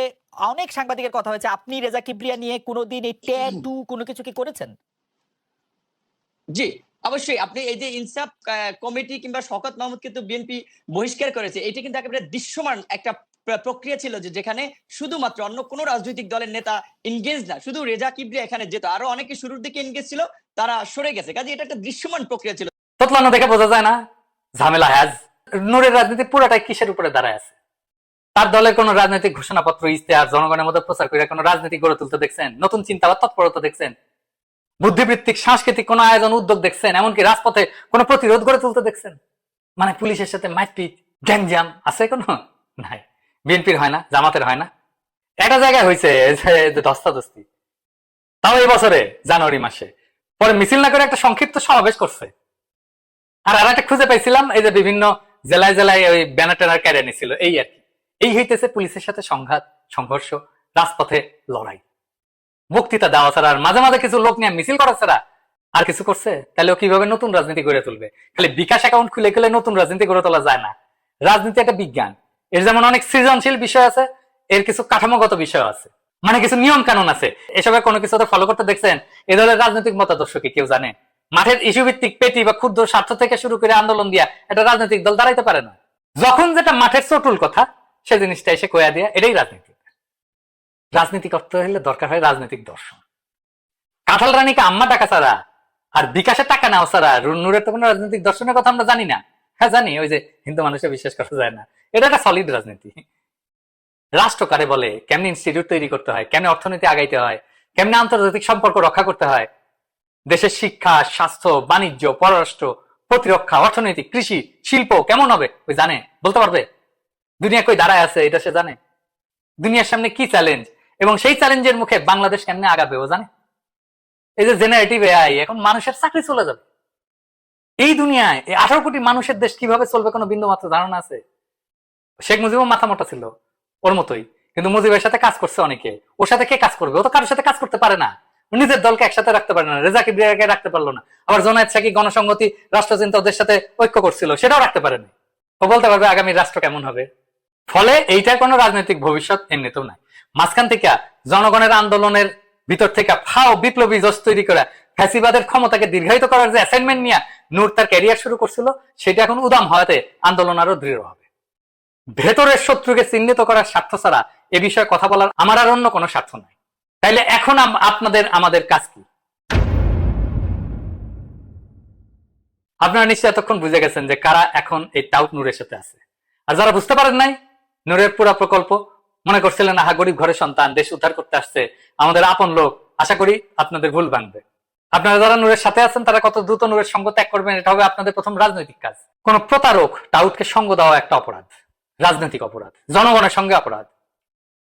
অনেক সাংবাদিকের কথা হয়েছে, আপনি রেজা কিবরিয়া নিয়ে কোনোদিন এই ট্যাটু কোনো কিছু কি করেছেন? জি অবশ্যই। আপনি এই যে ইনসাফ কমিটি কিংবা শওকত মাহমুদ কিন্তু বিএনপি বহিষ্কার করেছে, এটা কিন্তু একেবারে দৃশ্যমান একটা প্রক্রিয়া ছিল, যে যেখানে শুধুমাত্র অন্য কোনো রাজনৈতিক দলের নেতা এনগেজ না, শুধু রেজা কিবরিয়া এখানে যেত, আরো অনেকে শুরুর দিকে এনগেজ ছিল, তারা সরে গেছে। কাজে এটা একটা দৃশ্যমান প্রক্রিয়া ছিল। তোতলানো দেখে বোঝা যায় না ঝামেলা হ্যাজ। নূরের রাজনীতি পুরোটাই কিসের উপরে দাঁড়ায় আছে? তার দলের কোন রাজনৈতিক ঘোষণাপত্র, ইশতেহার জনগণের মধ্যে প্রচার করে কোন রাজনীতি গড়ে তুলতে দেখছেন? নতুন চিন্তা বা তৎপরতা দেখছেন? বুদ্ধিবৃত্তিক সাংস্কৃতিক কোন আয়োজন উদ্যোগ দেখছেন? এমনকি রাজপথে কোন প্রতিরোধ গড়ে তুলতে দেখছেন? মানে পুলিশের সাথে মারপিট গ্যাংজাম আছে কোন? নাই। বিএনপির হয় না, জামাতের হয় না, একটা জায়গায় হয়েছে ধস্তাধস্তি, তাও এই বছরে জানুয়ারি মাসে। পরে মিছিল না করে একটা সংক্ষিপ্ত সমাবেশ করছে। আর একটা খুঁজে পাইছিলাম, এই যে বিভিন্ন জেলায় জেলায় ওই ব্যানার ট্যানার কেড়ে নিছিল, এই আর কি। এই হইতেছে পুলিশের সাথে সংঘাত, সংঘর্ষ, রাজপথে লড়াই। বক্তৃতা দেওয়া ছাড়া আর মাঝে মাঝে কিছু লোক নিয়ে মিছিল করা ছাড়া আর কিছু করছে? তাহলে ও কিভাবে নতুন রাজনীতি গড়ে তুলবে? খালি বিকাশ অ্যাকাউন্ট খুলে খুলে নতুন রাজনীতি গড়ে তোলা যায় না। রাজনীতি একটা বিজ্ঞান, এর যেমন অনেক সৃজনশীল বিষয় আছে, এর কিছু কাঠামোগত বিষয় আছে, মানে কিছু নিয়ম কানুন আছে। এসবের কোনো কিছু ফলো করতে দেখছেন? এ ধরনের রাজনৈতিক মতাদর্শ কি কেউ জানে? মাঠের ইস্যু ভিত্তিক পেটি বা ক্ষুদ্র স্বার্থ থেকে শুরু করে আন্দোলন দিয়া একটা রাজনৈতিক দল দাঁড়াইতে পারে না। যখন যেটা মাঠের চটুল কথা, সে জিনিসটা এসে কয়া দিয়া, এটাই রাজনীতি। রাজনীতি করতে হলে দরকার হয় রাজনৈতিক দর্শন। কাঁঠাল রানীকে আম্মা টাকা ছাড়া আর বিকাশে টাকা নেওয়া ছাড়া নূরের তো কোনো রাজনৈতিক দর্শনের কথা আমরা জানি না। হ্যাঁ জানি, ওই যে হিন্দু মানুষের বিশ্বাস করা যায় না, এটা একটা সলিড রাজনীতি। রাষ্ট্র কারে বলে, কেমনি ইনস্টিটিউট তৈরি করতে হয়, কেমনি অর্থনীতি আগাইতে হয়, কেমনি আন্তর্জাতিক সম্পর্ক রক্ষা করতে হয়, দেশের শিক্ষা, স্বাস্থ্য, বাণিজ্য, পররাষ্ট্র, প্রতিরক্ষা, অর্থনৈতিক, কৃষি, শিল্প কেমন হবে ওই জানে? বলতে পারবে? দুনিয়া কই দাঁড়ায় আছে এটা সে জানে? দুনিয়ার সামনে কি চ্যালেঞ্জ এবং সেই চ্যালেঞ্জের মুখে বাংলাদেশ কেমনে আগাবে ও জানে? এই যে জেনারেটিভ এআই, এখন মানুষের চাকরি চলে যাবে। এই দুনিয়ায় 18 কোটি মানুষের দেশ কিভাবে চলবে কোনো বিন্দু মাত্র ধারণা আছে? শেখ মুজিবও মাথা মোটা ছিল ওর মতোই, কিন্তু মুজিবের সাথে কাজ করছে অনেকে, ওর সাথে কে কাজ করবে? ও তো কারোর সাথে কাজ করতে পারে না, ও নিজের দলকে একসাথে রাখতে পারে না, রেজা কিবরিয়াকে রাখতে পারলো না। আবার জোনায়েদ সাকি গণসংহতি রাষ্ট্রচিন্তা ওদের সাথে ঐক্য করছিল, সেটাও রাখতে পারেনি। ও বলতে পারবে আগামী রাষ্ট্র কেমন হবে? ফলে এইটার কোনো রাজনৈতিক ভবিষ্যৎ এমনিতেও নাই। মাঝখান থেকে জনগণের আন্দোলনের ভিতর থেকে ফাও বিপ্লবী জোশ তৈরি করা, ফ্যাসিবাদের ক্ষমতাকে দীর্ঘায়িত করার যে অ্যাসাইনমেন্ট নিয়ে নূর তার ক্যারিয়ার শুরু করছিল, সেটা এখন উদাম হওয়াতে আন্দোলন আরো দৃঢ় হবে। ভেতরের শত্রুকে চিহ্নিত করার স্বার্থ ছাড়া এ বিষয়ে কথা বলার আমার আর অন্য কোনো স্বার্থ নাই। তাইলে এখন আমাদের কাজ কি? আপনারা নিশ্চয়ই এতক্ষণ বুঝে গেছেন যে কারা এখন এই টাউট নূরের সাথে আছে। আর যারা বুঝতে পারেন নাই, নূরের পুরো প্রকল্প মনে করছিলেন আহা গরিব ঘরের সন্তান, দেশ উদ্ধার করতে আসছে, আমাদের আপন লোক, আশা করি আপনাদের ভুল ভাঙবে। আপনারা যারা নূরের সাথে আছেন তারা কত দ্রুত নূরের সঙ্গ ত্যাগ করবেন, এটা হবে আপনাদের প্রথম রাজনৈতিক কাজ। কোন প্রতারক টাউটকে সঙ্গ দেওয়া একটা অপরাধ, রাজনৈতিক অপরাধ, জনগণের সঙ্গে অপরাধ।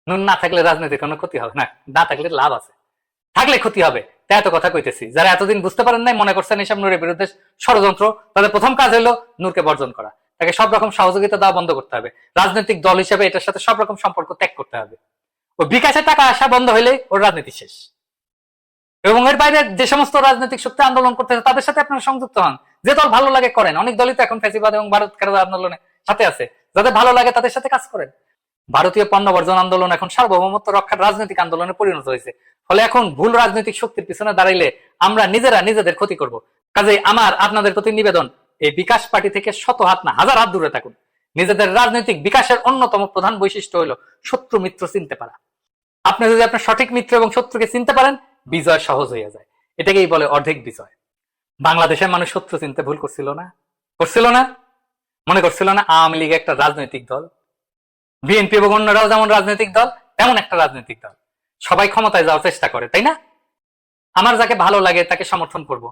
নূর না থাকলে রাজনীতির কোনো ক্ষতি হবে না, না থাকলে লাভ আছে, থাকলে ক্ষতি হবে। তাই এত কথা কইতেছি। যারা এতদিন বুঝতে পারেন নাই, মনে করছেন এসব নূরের বিরুদ্ধে ষড়যন্ত্র, তাদের প্রথম কাজ হলো নূরকে বর্জন করা, তাকে সব রকম সহযোগিতা দেওয়া বন্ধ করতে হবে, রাজনৈতিক দল হিসেবে এটার সাথে সব রকম সম্পর্ক ত্যাগ করতে হবে। ও বিকাশের টাকা আসা বন্ধ হলে ওর রাজনীতি শেষ। এবং এর বাইরে যে সমস্ত রাজনৈতিক শক্তি আন্দোলন করতেছে তাদের সাথে আপনারা সংযুক্ত হন, যে দল ভালো লাগে করেন। অনেক দলই তো এখন ফ্যাসিবাদ এবং ভারত ছাড়ো আন্দোলনের সাথে আছে, যাদের ভালো লাগে তাদের সাথে কাজ করেন। ভারতীয় পণ্য বর্জন আন্দোলন এখন সার্বভৌমত্ব রক্ষার রাজনৈতিক আন্দোলনে পরিণত হয়েছে। ফলে এখন ভুল রাজনৈতিক শক্তির পিছনে দাঁড়াইলে আমরা নিজেরা নিজেদের ক্ষতি করব। কাজেই আমার আপনাদের প্রতি নিবেদন, এই বিকাশ পার্টি থেকে শত হাত না হাজার হাত দূরে থাকুন। নিজেদের রাজনৈতিক বিকাশের অন্যতম প্রধান বৈশিষ্ট্য হলো শত্রু মিত্র চিনতে পারা। আপনি যদি আপনার সঠিক মিত্র এবং শত্রুকে চিনতে পারেন, বিজয় সহজ হয়ে যায়। এটাকেই বলে অর্ধেক বিজয়। বাংলাদেশের মানুষ শত্রু চিনতে ভুল করছিল না? মনে করছিল না আওয়ামী লীগ একটা রাজনৈতিক দল, বিএনপি এবং অন্যরাও যেমন রাজনৈতিক দল, তেমন একটা রাজনৈতিক দল। সবাই ক্ষমতায় যাওয়ার চেষ্টা করে, তাই না? আমার যাকে ভালো লাগে তাকে সমর্থন করব।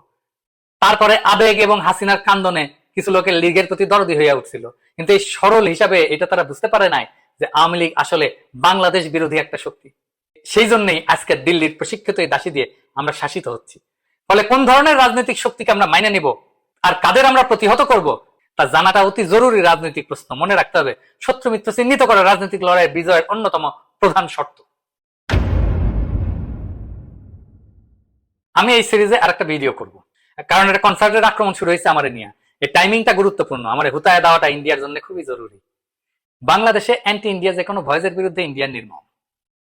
তারপরে আবেগ এবং হাসিনার কান্দনে কিছু লোকের লীগের প্রতি দরদি হইয়া উঠছিল, কিন্তু এই সরল হিসাবে এটা তারা বুঝতে পারে নাই যে আওয়ামী লীগ আসলে বাংলাদেশ বিরোধী একটা শক্তি। সেই জন্যই আজকে দিল্লির প্রশিক্ষিত এই দাসী দিয়ে আমরা শাসিত হচ্ছি। ফলে কোন ধরনের রাজনৈতিক শক্তিকে আমরা মাইনে নিব আর কাদের আমরা প্রতিহত করব, তা জানাটা অতি জরুরি রাজনৈতিক প্রশ্ন। মনে রাখতে হবে, শত্রু মিত্র চিহ্নিত করা রাজনৈতিক লড়াইয়ের বিজয়ের অন্যতম প্রধান শর্ত। আমি এই সিরিজে আরেকটা ভিডিও করব, কারণ এটা কনসার্টের আক্রমণ শুরু হয়েছে আমার নিয়ে। এই টাইমিংটা গুরুত্বপূর্ণ, আমার হুতায় দেওয়াটা ইন্ডিয়ার জন্য খুবই জরুরি। বাংলাদেশে অ্যান্টি ইন্ডিয়া যে কোনো ভয়েসের বিরুদ্ধে ইন্ডিয়ার নির্মম।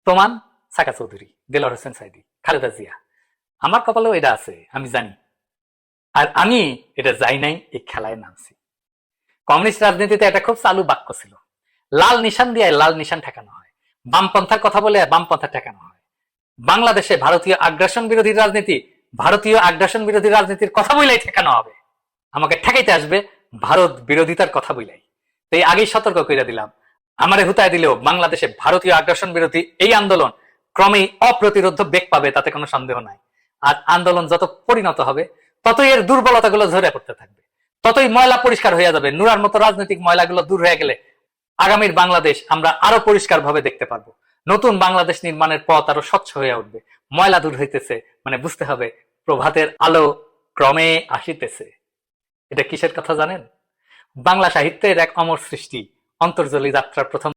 প্রমাণ সাকা চৌধুরী, দেলোয়ার হোসেন সাইদি, খালেদা জিয়া। আমার কপালেও এটা আছে, আমি জানি। আর আমি এটা যাই নাই, এই খেলায় নামছি। কমিউনিস্ট রাজনীতিতে এটা খুব চালু বাক্য ছিল, লাল নিশান দিয়ে লাল নিশান ঠেকানো হয়, বামপন্থার কথা বলে বামপন্থা ঠেকানো হয়। বাংলাদেশে ভারতীয় আগ্রাসন বিরোধী রাজনীতির কথা বলেই ঠেকানো হবে। আমাকে ঠেকাইতে আসবে ভারত বিরোধিতার কথা বলেই। তো এই আগেই সতর্ক করে দিলাম, আমারে হুতায় দিলেও বাংলাদেশে ভারতীয় আগ্রাসন বিরোধী এই আন্দোলন ক্রমেই অপ্রতিরোধ্য বেগ পাবে, তাতে কোনো সন্দেহ নাই। আর আন্দোলন যত পরিণত হবে, ততই এর দুর্বলতাগুলো ঝরে পড়তে থাকবে, ততই ময়লা পরিষ্কার হয়ে যাবে। নুরার মতো রাজনৈতিক ময়লাগুলো দূর হয়ে গেলে আগামীর বাংলাদেশ আমরা আরো পরিষ্কার ভাবে দেখতে পারবো। নতুন বাংলাদেশ নির্মাণের পথ আরো স্বচ্ছ হয়ে উঠবে। ময়লা দূর হইতেছে মানে বুঝতে হবে প্রভাতের আলো ক্রমে আসিতেছে। এটা কিসের কথা জানেন? বাংলা সাহিত্যের এক অমর সৃষ্টি, অন্তর্জলী যাত্রার প্রথম